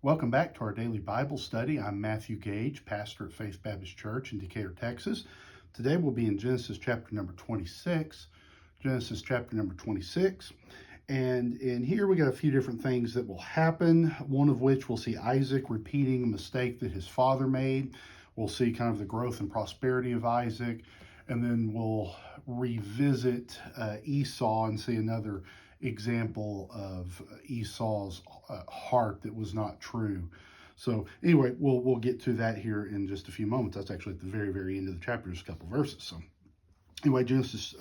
Welcome back to our daily Bible study. I'm Matthew Gage, pastor at Faith Baptist Church in Decatur, Texas. Today we'll be in Genesis chapter number 26. Genesis chapter number 26. And in here we got a few different things that will happen, one of which we'll see Isaac repeating a mistake that his father made. We'll see kind of the growth and prosperity of Isaac. And then we'll revisit Esau and see another example of Esau's heart that was not true. So anyway, we'll get to that here in just a few moments. That's actually at the very end of the chapter, just a couple verses. So anyway, Genesis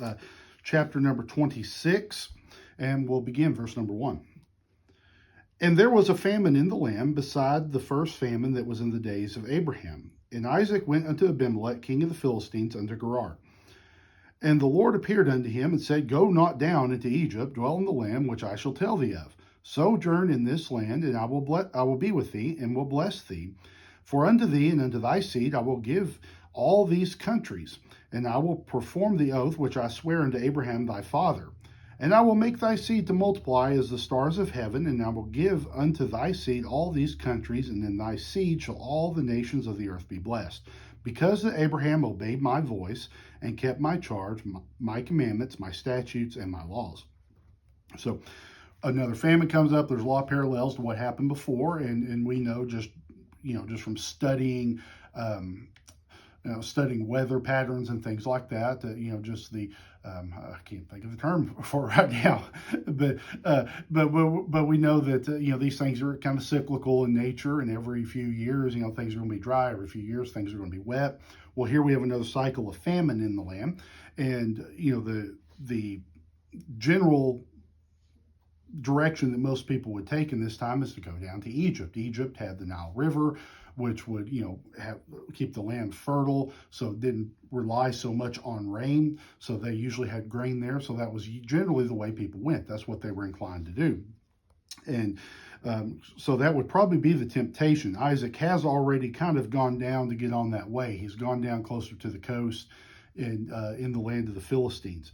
chapter number 26, and we'll begin verse number 1. And there was a famine in the land beside the first famine that was in the days of Abraham. And Isaac went unto Abimelech, king of the Philistines, unto Gerar. And the Lord appeared unto him and said, Go not down into Egypt, dwell in the land which I shall tell thee of. Sojourn in this land, and I will be with thee, and will bless thee. For unto thee and unto thy seed I will give all these countries, and I will perform the oath which I swear unto Abraham thy father. And I will make thy seed to multiply as the stars of heaven, and I will give unto thy seed all these countries, and in thy seed shall all the nations of the earth be blessed. Because that Abraham obeyed my voice and kept my charge, my commandments, my statutes, and my laws. So another famine comes up. There's a lot of parallels to what happened before, and we know just from studying studying weather patterns and things like that. Just the I can't think of the term for it right now, but we know that these things are kind of cyclical in nature, and every few years things are going to be dry. Every few years things are going to be wet. Well, here we have another cycle of famine in the land, and the general direction that most people would take in this time is to go down to Egypt. Egypt had the Nile River, which would keep the land fertile, so it didn't rely so much on rain. So they usually had grain there. So that was generally the way people went. That's what they were inclined to do. And so that would probably be the temptation. Isaac has already kind of gone down to get on that way. He's gone down closer to the coast in the land of the Philistines.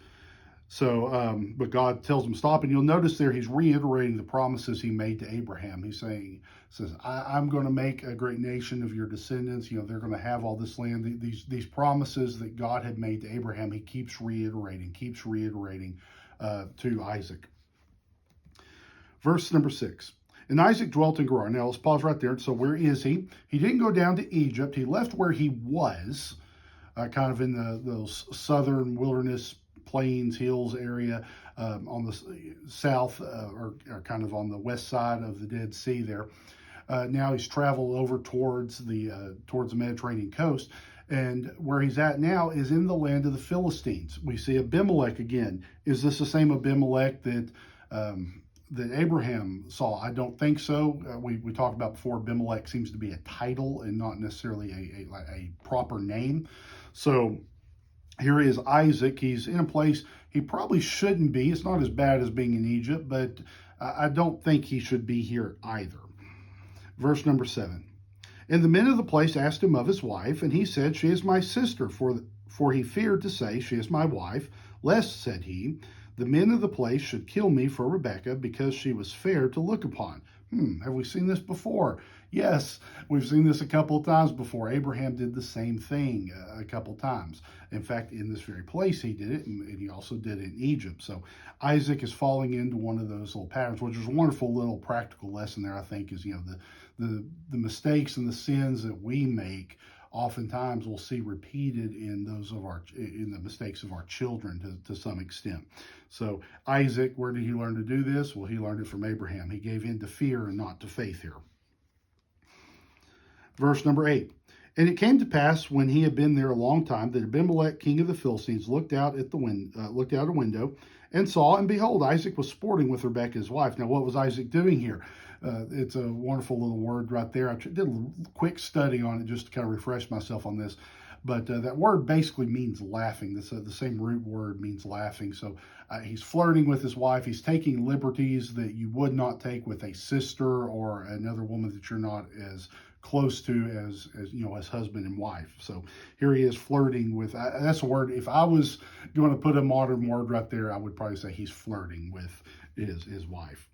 So, but God tells him stop, and you'll notice there he's reiterating the promises he made to Abraham. He says, I'm going to make a great nation of your descendants. They're going to have all this land. These promises that God had made to Abraham, he keeps reiterating to Isaac. Verse number 6. And Isaac dwelt in Gerar. Now let's pause right there. So where is he? He didn't go down to Egypt. He left where he was, kind of in those southern wilderness plains, hills area on the south or kind of on the west side of the Dead Sea there. Now he's traveled over towards the Mediterranean coast, and where he's at now is in the land of the Philistines. We see Abimelech again. Is this the same Abimelech that Abraham saw? I don't think so. We talked about before, Abimelech seems to be a title and not necessarily a proper name. So here is Isaac. He's in a place he probably shouldn't be. It's not as bad as being in Egypt, but I don't think he should be here either. Verse number 7. And the men of the place asked him of his wife, and he said, She is my sister, for he feared to say, She is my wife, lest, said he, the men of the place should kill me for Rebekah, because she was fair to look upon. Have we seen this before? Yes, we've seen this a couple of times before. Abraham did the same thing a couple times. In fact, in this very place he did it, and he also did it in Egypt. So Isaac is falling into one of those little patterns, which is a wonderful little practical lesson there, I think, is the mistakes and the sins that we make oftentimes we'll see repeated in the mistakes of our children to some extent. So Isaac, where did he learn to do this? Well, he learned it from Abraham. He gave in to fear and not to faith here. Verse number 8. And it came to pass when he had been there a long time that Abimelech, king of the Philistines, looked out a window and saw, and behold, Isaac was sporting with Rebekah his wife. Now, what was Isaac doing here? It's a wonderful little word right there. I did a quick study on it just to kind of refresh myself on this. But that word basically means laughing. The same root word means laughing. So he's flirting with his wife. He's taking liberties that you would not take with a sister or another woman that you're not as close to as husband and wife. So here he is flirting with, that's a word. If I was going to put a modern word right there, I would probably say he's flirting with his wife.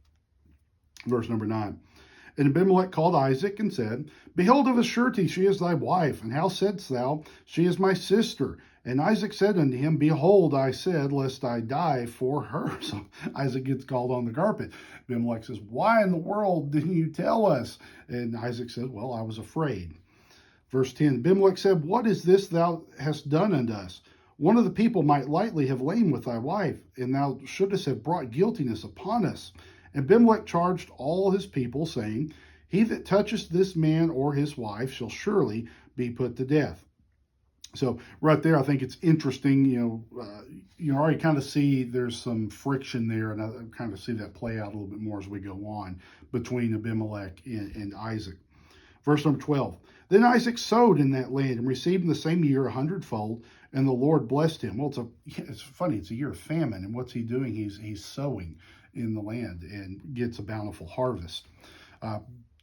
Verse number 9. And Abimelech called Isaac and said, Behold, of a surety she is thy wife. And how saidst thou, She is my sister? And Isaac said unto him, Behold, I said, lest I die for her. So Isaac gets called on the carpet. Abimelech says, Why in the world didn't you tell us? And Isaac said, Well, I was afraid. Verse 10, Abimelech said, What is this thou hast done unto us? One of the people might lightly have lain with thy wife, and thou shouldest have brought guiltiness upon us. And Abimelech charged all his people, saying, He that toucheth this man or his wife shall surely be put to death. So right there, I think it's interesting. You already kind of see there's some friction there, and I kind of see that play out a little bit more as we go on between Abimelech and Isaac. Verse number 12. Then Isaac sowed in that land and received in the same year 100-fold, and the Lord blessed him. Well, it's funny. It's a year of famine, and what's he doing? He's sowing in the land and gets a bountiful harvest.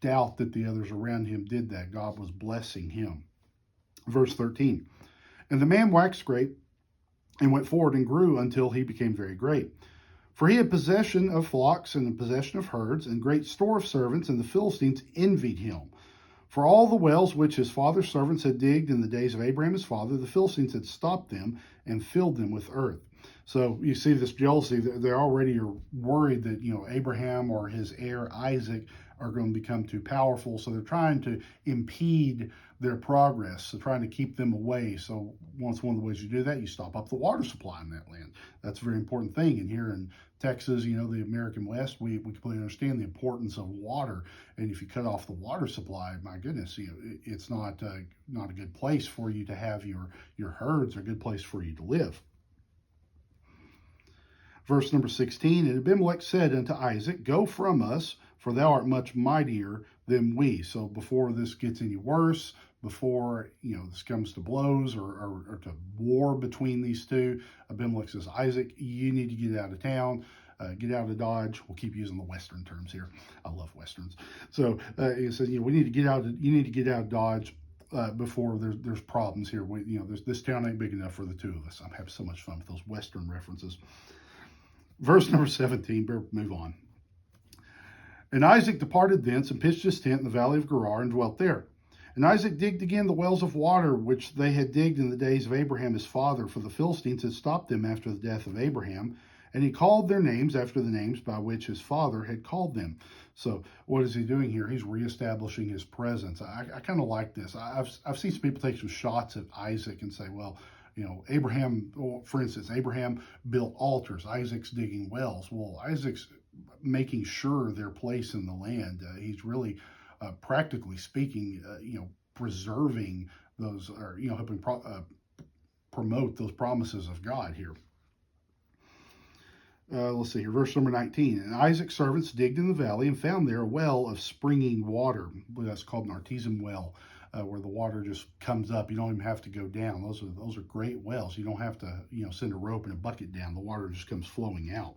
Doubt that the others around him did that. God was blessing him. Verse 13. And the man waxed great and went forward and grew until he became very great. For he had possession of flocks and the possession of herds and great store of servants, and the Philistines envied him. For all the wells which his father's servants had digged in the days of Abraham his father, the Philistines had stopped them and filled them with earth. So you see this jealousy. They already are worried that, Abraham or his heir Isaac are going to become too powerful. So they're trying to impede their progress. So trying to keep them away. So one of the ways you do that, you stop up the water supply in that land. That's a very important thing. And here in Texas, the American West, we completely understand the importance of water. And if you cut off the water supply, my goodness, it's not a good place for you to have your herds, or a good place for you to live. Verse number 16, And Abimelech said unto Isaac, Go from us, for thou art much mightier than we. So before this gets any worse, before this comes to blows or to war between these two, Abimelech says, Isaac, you need to get out of town. Get out of Dodge. We'll keep using the Western terms here. I love Westerns. So he says, we need to get out. You need to get out of Dodge before there's problems here. This town ain't big enough for the two of us. I'm having so much fun with those Western references. Verse number 17, better move on. And Isaac departed thence and pitched his tent in the valley of Gerar and dwelt there. And Isaac digged again the wells of water which they had digged in the days of Abraham his father, for the Philistines had stopped them after the death of Abraham. And he called their names after the names by which his father had called them. So what is he doing here? He's reestablishing his presence. I kind of like this. I've seen some people take some shots at Isaac and say, well, Abraham, for instance, Abraham built altars. Isaac's digging wells. Well, Isaac's making sure their place in the land. He's really, practically speaking, preserving those, or helping promote those promises of God here. Let's see here, verse number 19. And Isaac's servants digged in the valley and found there a well of springing water. That's called an Artisan Well. Where the water just comes up. You don't even have to go down. Those are great wells. You don't have to, send a rope and a bucket down. The water just comes flowing out.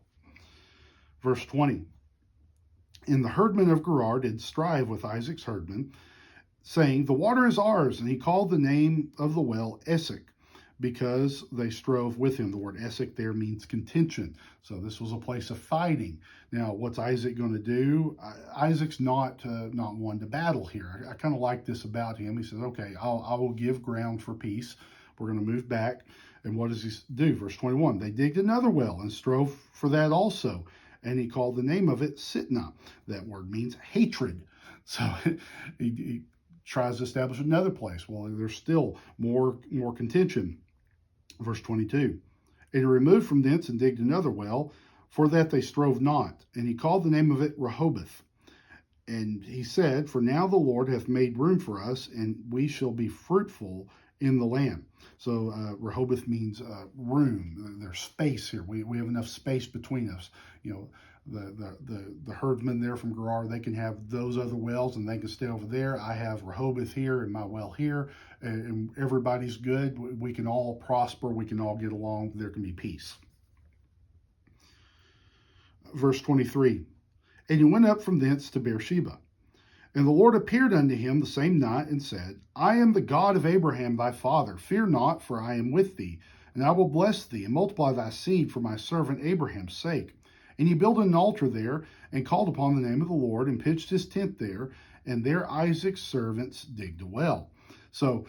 Verse 20. And the herdmen of Gerar did strive with Isaac's herdmen, saying, The water is ours. And he called the name of the well Essec, because they strove with him. The word Essec there means contention. So this was a place of fighting. Now, what's Isaac going to do? Isaac's not one to battle here. I kind of like this about him. He says, okay, I will give ground for peace. We're going to move back. And what does he do? Verse 21, they digged another well and strove for that also. And he called the name of it Sitnah. That word means hatred. So he tries to establish another place. Well, there's still more contention. Verse 22, and he removed from thence and digged another well, for that they strove not. And he called the name of it Rehoboth. And he said, For now the Lord hath made room for us, and we shall be fruitful in the land. So Rehoboth means room. There's space here. We have enough space between us. The herdsmen there from Gerar, they can have those other wells and they can stay over there. I have Rehoboth here and my well here, and everybody's good. We can all prosper. We can all get along. There can be peace. Verse 23, and he went up from thence to Beersheba. And the Lord appeared unto him the same night and said, I am the God of Abraham thy father. Fear not, for I am with thee, and I will bless thee and multiply thy seed for my servant Abraham's sake. And he built an altar there and called upon the name of the Lord and pitched his tent there. And there Isaac's servants digged a well. So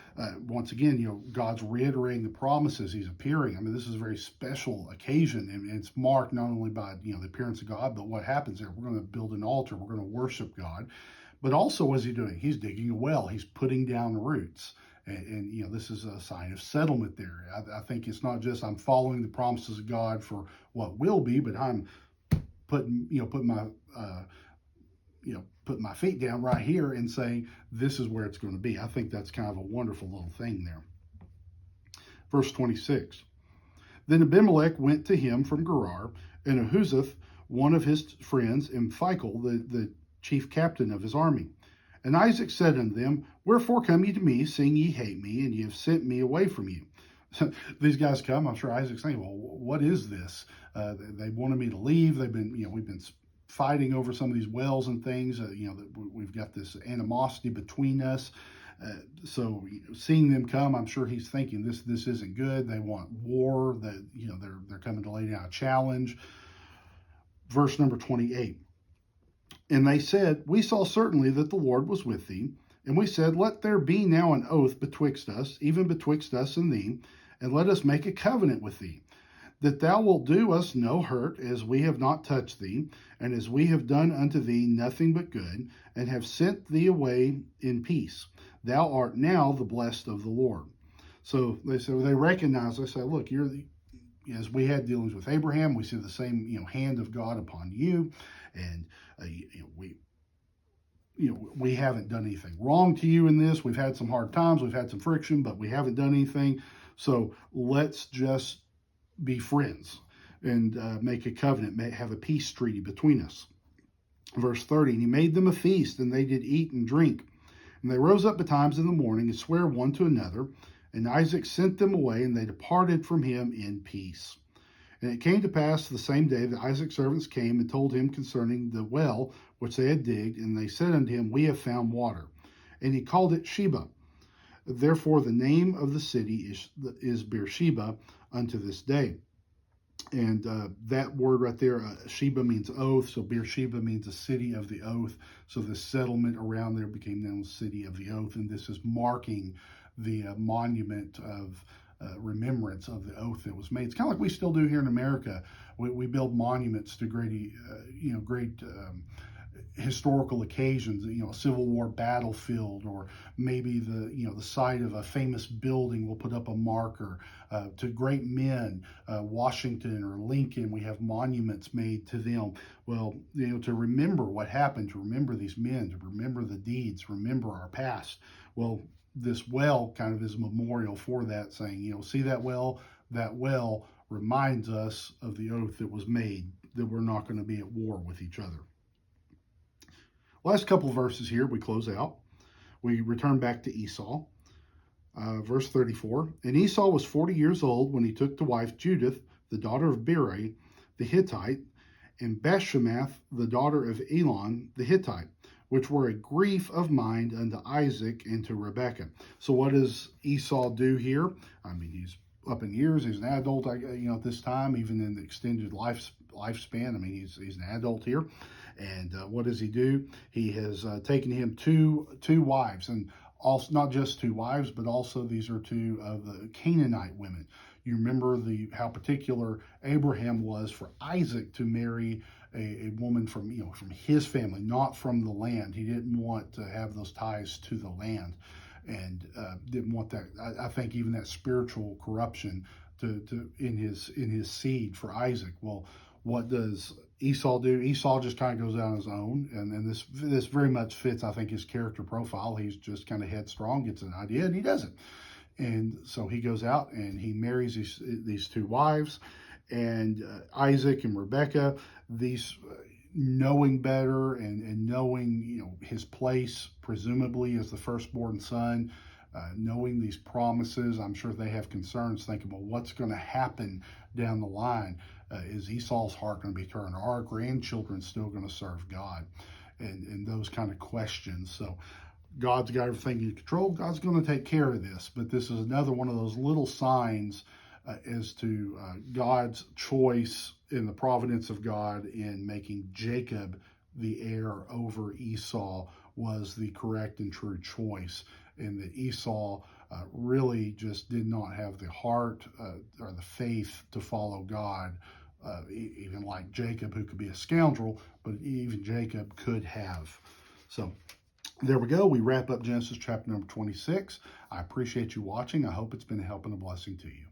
once again, God's reiterating the promises. He's appearing. I mean, this is a very special occasion, and it's marked not only by the appearance of God, but what happens there. We're going to build an altar. We're going to worship God. But also, what's he doing? He's digging a well. He's putting down roots. And this is a sign of settlement there. I think it's not just I'm following the promises of God for what will be, but I'm putting my feet down right here and saying this is where it's going to be. I think that's kind of a wonderful little thing there. Verse 26. Then Abimelech went to him from Gerar, and Ahuzzath, one of his friends, and Phicol, the chief captain of his army. And Isaac said unto them, Wherefore come ye to me, seeing ye hate me, and ye have sent me away from you? These guys come. I'm sure Isaac's saying, well, what is this? They wanted me to leave. They've been, we've been fighting over some of these wells and things. We've got this animosity between us. So seeing them come, I'm sure he's thinking this isn't good. They want war. That they're coming to lay down a challenge. Verse number 28. And they said, We saw certainly that the Lord was with thee. And we said, Let there be now an oath betwixt us, even betwixt us and thee, and let us make a covenant with thee, that thou wilt do us no hurt, as we have not touched thee, and as we have done unto thee nothing but good, and have sent thee away in peace. Thou art now the blessed of the Lord. So they recognize, they say, look, as we had dealings with Abraham, we see the same hand of God upon you, and we haven't done anything wrong to you in this. We've had some hard times, we've had some friction, but we haven't done anything. So let's just be friends and make a covenant, have a peace treaty between us. Verse 30, and he made them a feast, and they did eat and drink. And they rose up betimes in the morning and sware one to another. And Isaac sent them away, and they departed from him in peace. And it came to pass the same day that Isaac's servants came and told him concerning the well which they had digged. And they said unto him, We have found water. And he called it Sheba. Therefore the name of the city is Beersheba unto this day. And that word right there, Sheba means oath. So Beersheba means a city of the oath. So the settlement around there became known as city of the oath. And this is marking the monument of remembrance of the oath that was made. It's kind of like we still do here in America. We build monuments to great historical occasions, a Civil War battlefield, or maybe the site of a famous building. We'll put up a marker to great men, Washington or Lincoln. We have monuments made to them. Well, to remember what happened, to remember these men, to remember the deeds, remember our past. Well, this well kind of is a memorial for that, saying, see that well reminds us of the oath that was made, that we're not going to be at war with each other. Last couple of verses here, we close out. We return back to Esau. Verse 34, and Esau was 40 years old when he took to wife Judith, the daughter of Beeri, the Hittite, and Bashemath, the daughter of Elon, the Hittite, which were a grief of mind unto Isaac and to Rebekah. So what does Esau do here? I mean, he's up in years. He's an adult, at this time, even in the extended lifespan. I mean, he's an adult here. And what does he do? He has taken him two wives, and also not just two wives, but also these are two of the Canaanite women. You remember how particular Abraham was for Isaac to marry a woman from his family, not from the land. He didn't want to have those ties to the land, and didn't want that. I think even that spiritual corruption in his seed for Isaac. Well, what does Esau do? Esau just kind of goes out on his own, and this very much fits, I think, his character profile. He's just kind of headstrong, gets an idea, and he does it. And so he goes out and he marries these two wives, and Isaac and Rebekah, these knowing better and knowing his place presumably as the firstborn son, knowing these promises. I'm sure they have concerns, thinking, well, what's going to happen down the line? Is Esau's heart going to be turned? Are our grandchildren still going to serve God? And those kind of questions. So God's got everything in control. God's going to take care of this. But this is another one of those little signs as to God's choice in the providence of God in making Jacob the heir over Esau was the correct and true choice, and that Esau really just did not have the heart or the faith to follow God, even like Jacob, who could be a scoundrel, but even Jacob could have. So there we go. We wrap up Genesis chapter number 26. I appreciate you watching. I hope it's been a help and a blessing to you.